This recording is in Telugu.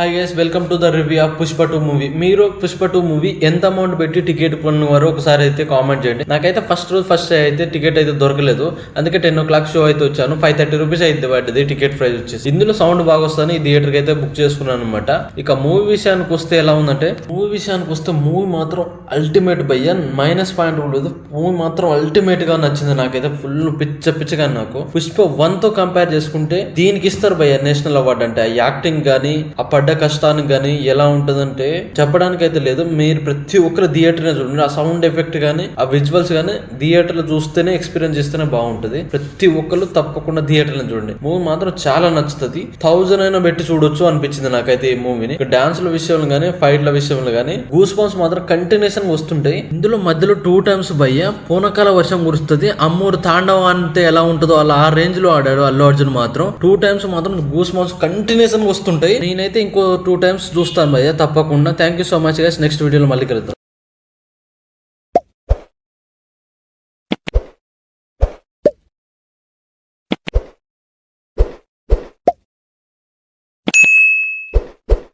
Hi guys, welcome to the review of Pushpa 2 movie. మీరు పుష్ప 2 మూవీ ఎంత అమౌంట్ పెట్టి టికెట్ కొన్నవారో ఒకసారి అయితే కామెంట్ చేయండి. నాకైతే ఫస్ట్ అయితే టికెట్ అయితే దొరకలేదు, అందుకే 10 o'clock షో అయితే వచ్చాను. 530 రూపీస్ అయితే పడ్డది టికెట్ ప్రైస్ వచ్చేసి. ఇందులో సౌండ్ బాగా వస్తుంది, ఈ థియేటర్ కి అయితే బుక్ చేసుకున్నాను అనమాట. ఇక మూవీ విషయానికి వస్తే ఎలా ఉందంటే, మూవీ మాత్రం అల్టిమేట్ భయ్య, మైనస్ పాయింట్ ఉండదు. మూవీ మాత్రం అల్టిమేట్ గా నచ్చింది నాకైతే, ఫుల్ పిచ్చగా. నాకు పుష్ప 1 తో కంపేర్ చేసుకుంటే దీనికి ఇస్తారు భయ్య నేషనల్ అవార్డు. అంటే ఆ యాక్టింగ్ గానీ, ఆ పడ్డ కష్టానికి గానీ ఎలా ఉంటదంటే చెప్పడానికి అయితే లేదు. మీరు ప్రతి ఒక్కరు థియేటర్ చూడండి, ఆ సౌండ్ ఎఫెక్ట్ గానీ, ఆ విజువల్స్ గానీ థియేటర్ లో చూస్తేనే ఎక్స్పీరియన్స్ చేస్తేనే బాగుంటది. ప్రతి ఒక్కరు తప్పకుండా థియేటర్ చూడండి. మూవీ మాత్రం చాలా నచ్చుతుంది. 1000 అయినా పెట్టి చూడొచ్చు అనిపించింది నాకైతే ఈ మూవీని. డాన్స్ల విషయంలో గానీ, ఫైట్ల విషయంలో గానీ గూస్ బంప్స్ మాత్రం కంటిన్యూషన్ వస్తుంటాయి. ఇందులో మధ్యలో 2 times భయ్య పూనకాల వర్షం కురుస్తుంది. అమ్మూరు తాండవం అంటే ఎలా ఉంటుందో అలా ఆ రేంజ్ లో ఆడాడు అల్లు అర్జున్ మాత్రం. 2 times మాత్రం గూస్ బంప్స్ కంటిన్యూషన్ వస్తుంటాయి. నేనైతే ఇంకో 2 times చూస్తాను భయ్య తప్పకుండా. Thank you so much guys. Next వీడియోలో మళ్ళీ కలుద్దాం.